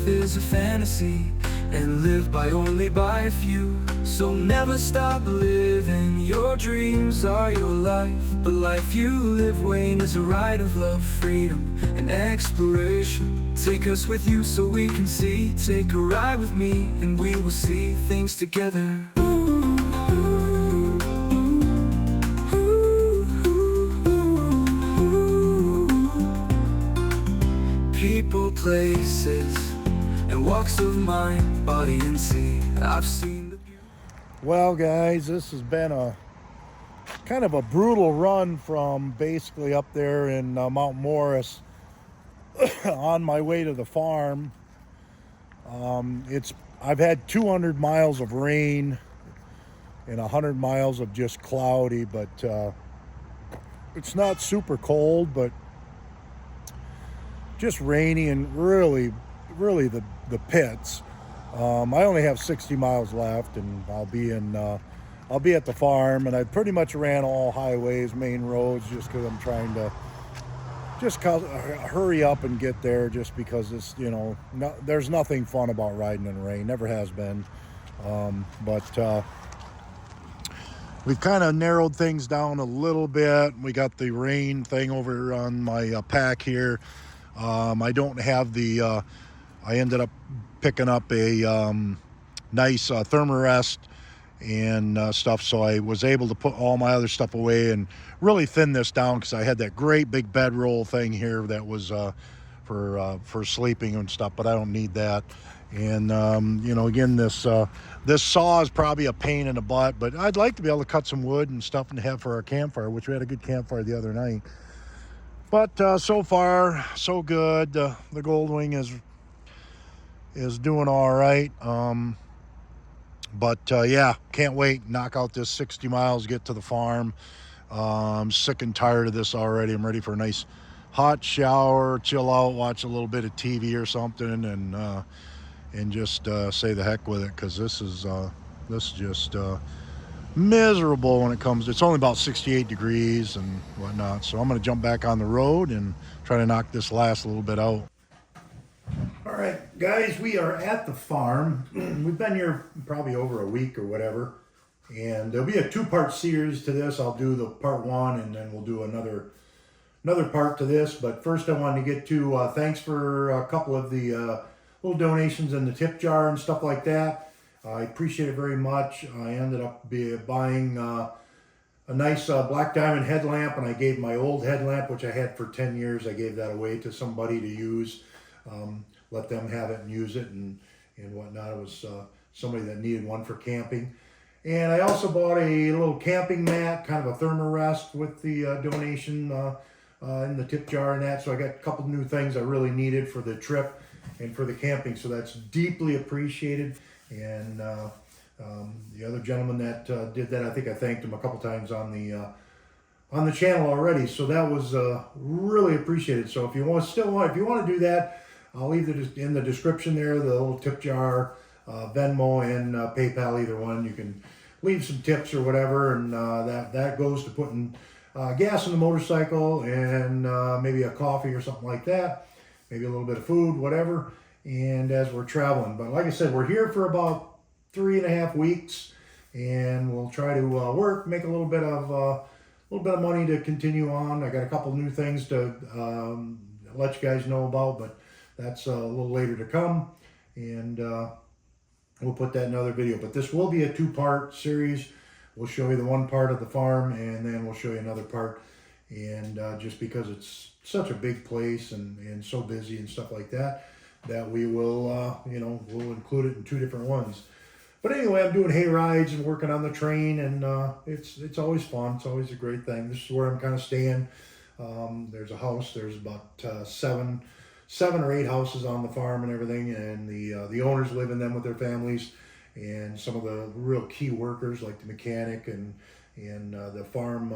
life is a fantasy, and lived by only by a few. So never stop living, your dreams are your life. The life you live, Wayne, is a ride of love, freedom, and exploration. Take us with you so we can see. Take a ride with me and we will see things together. People, places, and walks of mind, body and sea. I've seen the beauty. Well, guys, this has been a kind of a brutal run from basically up there in Mount Morris on my way to the farm. I've had 200 miles of rain and 100 miles of just cloudy, but it's not super cold, but just rainy and really the pits. I only have 60 miles left, and I'll be at the farm, and I pretty much ran all highways, main roads, just because I'm trying to hurry up and get there, just because it's, there's nothing fun about riding in rain, never has been. But we've kind of narrowed things down a little bit. We got the rain thing over on my pack here. I don't have the, I ended up picking up a nice thermarest and stuff, so I was able to put all my other stuff away and really thin this down, because I had that great big bedroll thing here that was for sleeping and stuff, but I don't need that. And again, this saw is probably a pain in the butt, but I'd like to be able to cut some wood and stuff and have for our campfire, which we had a good campfire the other night. But so far, so good. The Goldwing is doing all right. Yeah, can't wait. Knock out this 60 miles, get to the farm. I'm sick and tired of this already. I'm ready for a nice hot shower, chill out, watch a little bit of TV or something, and just say the heck with it, because this is just miserable when it comes. It's only about 68 degrees and whatnot, so I'm going to jump back on the road and try to knock this last little bit out. All right, guys, we are at the farm. We've been here probably over a week or whatever, and there'll be a two-part series to this. I'll do the part one, and then we'll do another part to this. But first, I wanted to get to thanks for a couple of the little donations in the tip jar and stuff like that. I appreciate it very much. I ended up buying a nice black diamond headlamp, and I gave my old headlamp, which I had for 10 years, I gave that away to somebody to use. Let them have it and use it and whatnot. It was somebody that needed one for camping. And I also bought a little camping mat, kind of a thermarest with the donation in the tip jar and that. So I got a couple new things I really needed for the trip and for the camping. So that's deeply appreciated. And the other gentleman that did that, I think I thanked him a couple times on the channel already. So that was really appreciated. So if you want to do that, I'll leave it in the description there, the little tip jar, Venmo and PayPal, either one. You can leave some tips or whatever, and that goes to putting gas in the motorcycle and maybe a coffee or something like that, maybe a little bit of food, whatever, and as we're traveling. But like I said, we're here for about 3.5 weeks, and we'll try to work, make a little bit of money to continue on. I got a couple new things to let you guys know about, but that's a little later to come, and we'll put that in another video. But this will be a two-part series. We'll show you the one part of the farm, and then we'll show you another part. And just because it's such a big place and so busy and stuff like that, that we will, we'll include it in two different ones. But anyway, I'm doing hay rides and working on the train, and it's always fun. It's always a great thing. This is where I'm kind of staying. There's a house. There's about seven or eight houses on the farm and everything, and the owners live in them with their families, and some of the real key workers like the mechanic and the farm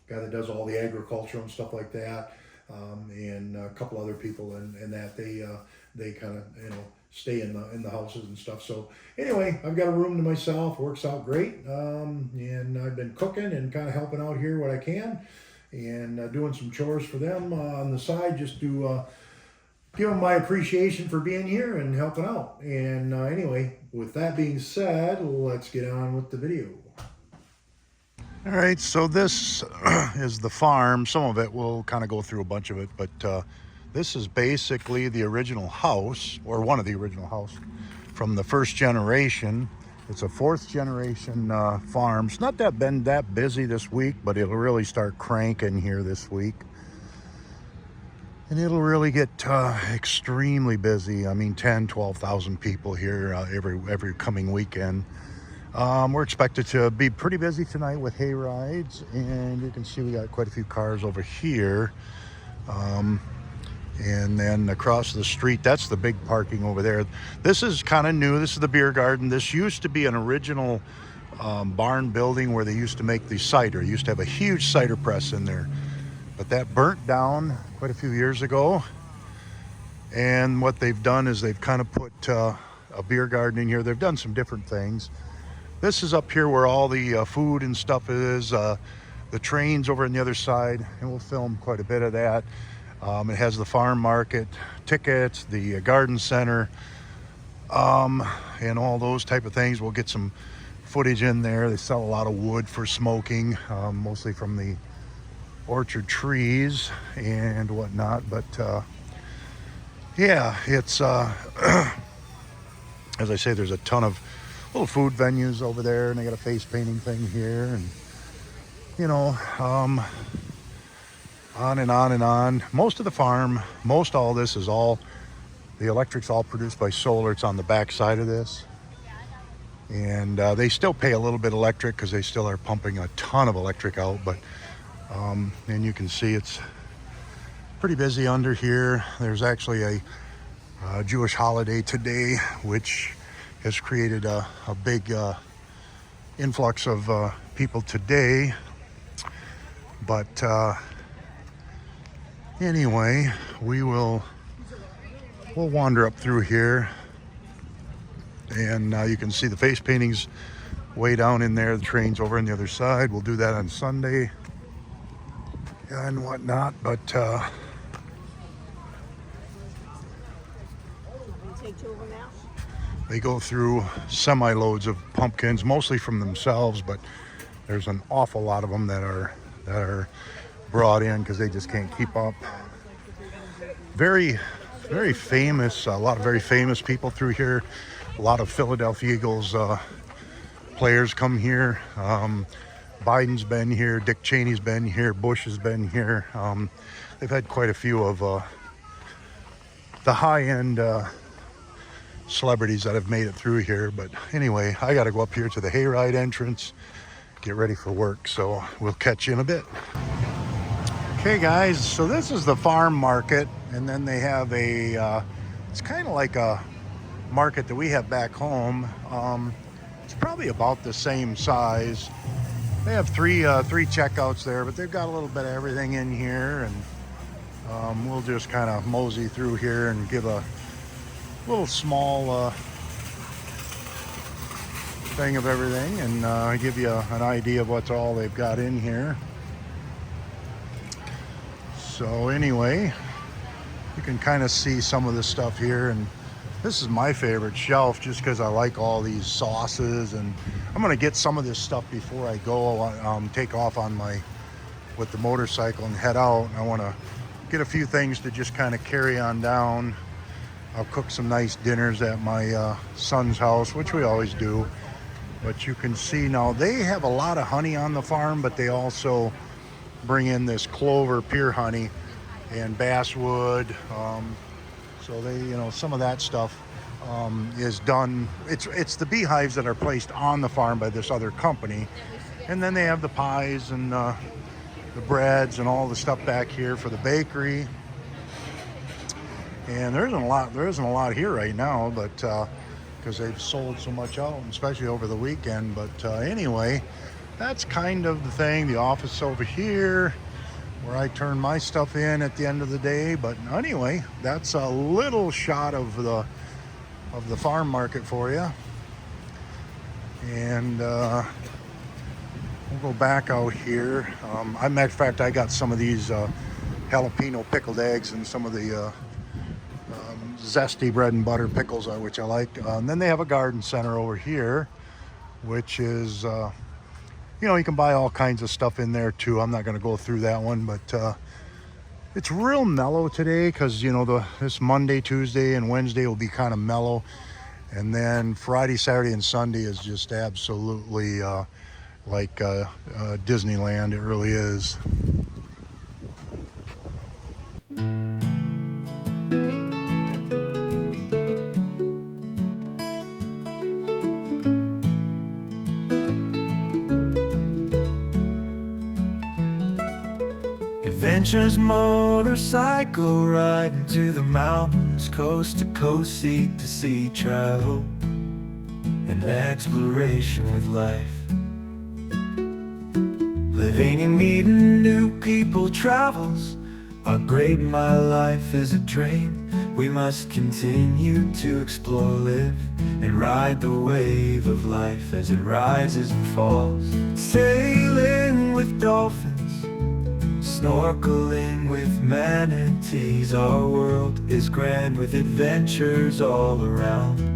guy that does all the agriculture and stuff like that, and a couple other people, and that they kind of stay in the houses and stuff. So anyway, I've got a room to myself. Works out great, and I've been cooking and kind of helping out here what I can, and doing some chores for them on the side, just to give them my appreciation for being here and helping out. And anyway, with that being said, let's get on with the video. All right, so this is the farm. Some of it, we'll kind of go through a bunch of it, but this is basically the original house, or one of the original house from the first generation. It's a fourth generation farm. It's not been that busy this week, but it'll really start cranking here this week. And it'll really get extremely busy. I mean, 10, 12,000 people here every coming weekend. We're expected to be pretty busy tonight with hay rides, and you can see we got quite a few cars over here. And then across the street, that's the big parking over there. This is kind of new. This is the beer garden. This used to be an original barn building where they used to make the cider. They used to have a huge cider press in there, but that burnt down quite a few years ago. And what they've done is they've kind of put a beer garden in here. They've done some different things. This is up here where all the food and stuff is. The train's over on the other side, and we'll film quite a bit of that. It has the farm market, tickets, the garden center, and all those type of things. We'll get some footage in there. They sell a lot of wood for smoking, mostly from the orchard trees and whatnot. But yeah, it's as I say, there's a ton of little food venues over there, and they got a face painting thing here, and you know, on and on and on. Most of the farm, all this is all, the electric's all produced by solar. It's on the back side of this, and they still pay a little bit electric because they still are pumping a ton of electric out. But and you can see it's pretty busy under here. There's actually a Jewish holiday today, which has created a big influx of people today. But anyway, we'll wander up through here, and you can see the face paintings way down in there. The train's over on the other side. We'll do that on Sunday and whatnot. But they go through semi-loads of pumpkins, mostly from themselves, but there's an awful lot of them that are brought in because they just can't keep up. Very famous, a lot of very famous people through here. A lot of Philadelphia Eagles players come here. Biden's been here, Dick Cheney's been here, Bush has been here. They've had quite a few of the high-end celebrities that have made it through here. But anyway, I got to go up here to the hayride entrance, get ready for work, so we'll catch you in a bit. Okay guys, so this is the farm market, and then they have it's kind of like a market that we have back home. It's probably about the same size. They have three checkouts there, but they've got a little bit of everything in here, and we'll just kind of mosey through here and give a little small thing of everything, and give you an idea of what's all they've got in here. So anyway, you can kind of see some of this stuff here, and this is my favorite shelf just because I like all these sauces, and I'm gonna get some of this stuff before I go take off with the motorcycle and head out. I want to get a few things to just kind of carry on down. I'll cook some nice dinners at my son's house, which we always do. But you can see now they have a lot of honey on the farm, but they also bring in this clover pear honey and basswood. So they, some of that stuff is done. It's the beehives that are placed on the farm by this other company. And then they have the pies and the breads and all the stuff back here for the bakery. And there isn't a lot here right now, but because they've sold so much out, especially over the weekend. But anyway, that's kind of the thing. The office over here where I turn my stuff in at the end of the day. But anyway, that's a little shot of the farm market for you. And we'll go back out here. Matter of fact, I got some of these jalapeno pickled eggs and some of the zesty bread and butter pickles, which I like. And then they have a garden center over here, which is, you know, you can buy all kinds of stuff in there too. I'm not going to go through that one, but it's real mellow today because, you know, this Monday, Tuesday, and Wednesday will be kind of mellow. And then Friday, Saturday, and Sunday is just absolutely like Disneyland. It really is. Adventures, motorcycle riding to the mountains, coast to coast, sea to sea travel, and exploration with life. Living and meeting new people, travels are great. My life is a dream. We must continue to explore, live, and ride the wave of life as it rises and falls. Sailing with dolphins, snorkeling with manatees. Our world is grand with adventures all around.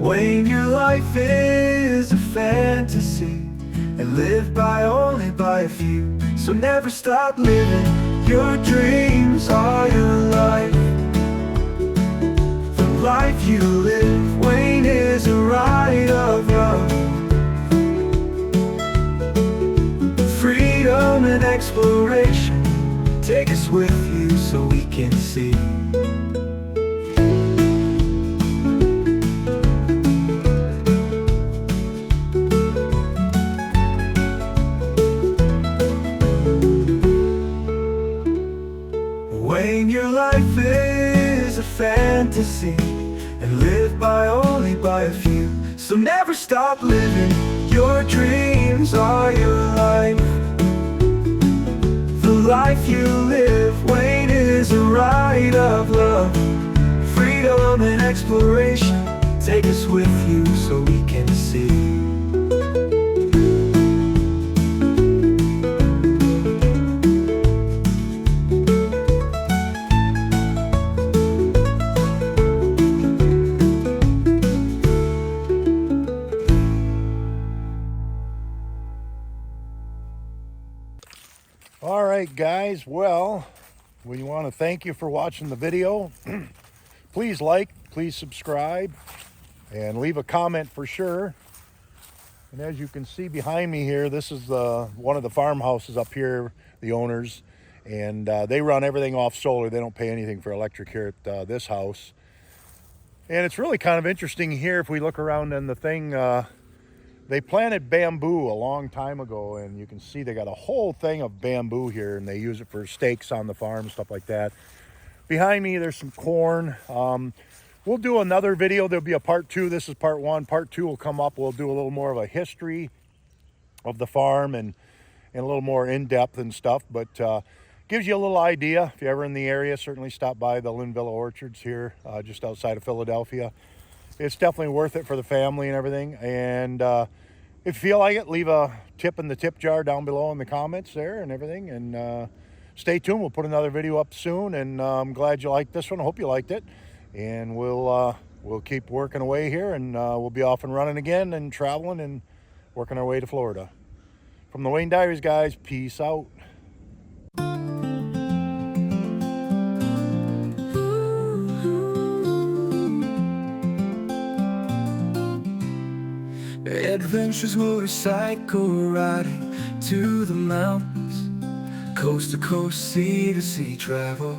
Wayne, your life is a fantasy, and lived by only by a few. So never stop living, your dreams are your life. The life you live, Wayne, is a ride of love. Freedom and exploration, take us with you so we can see. Wayne, your life is a fantasy, and lived by only by a few. So never stop living, your dreams are your life. The life you live, Wayne, is a ride of love. Freedom and exploration, take us with you so we can see. All right, guys, well, we want to thank you for watching the video. Please like, please subscribe, and leave a comment for sure. And as you can see behind me here, this is one of the farmhouses up here, the owners, and they run everything off solar. They don't pay anything for electric here at this house. And it's really kind of interesting here. If we look around in the thing, they planted bamboo a long time ago, and you can see they got a whole thing of bamboo here, and they use it for stakes on the farm, stuff like that. Behind me, there's some corn. We'll do another video. There'll be a part 2. This is part 1. Part 2 will come up. We'll do a little more of a history of the farm and a little more in-depth and stuff, but gives you a little idea. If you're ever in the area, certainly stop by the Linvilla Orchards here, just outside of Philadelphia. It's definitely worth it for the family and everything. And if you feel like it, leave a tip in the tip jar down below in the comments there and everything. And stay tuned. We'll put another video up soon. And I'm glad you liked this one. I hope you liked it. And we'll keep working away here, and we'll be off and running again and traveling and working our way to Florida. From the Wayne Diaries, guys, peace out. Adventures, motorcycle riding to the mountains, coast to coast, sea to sea travel,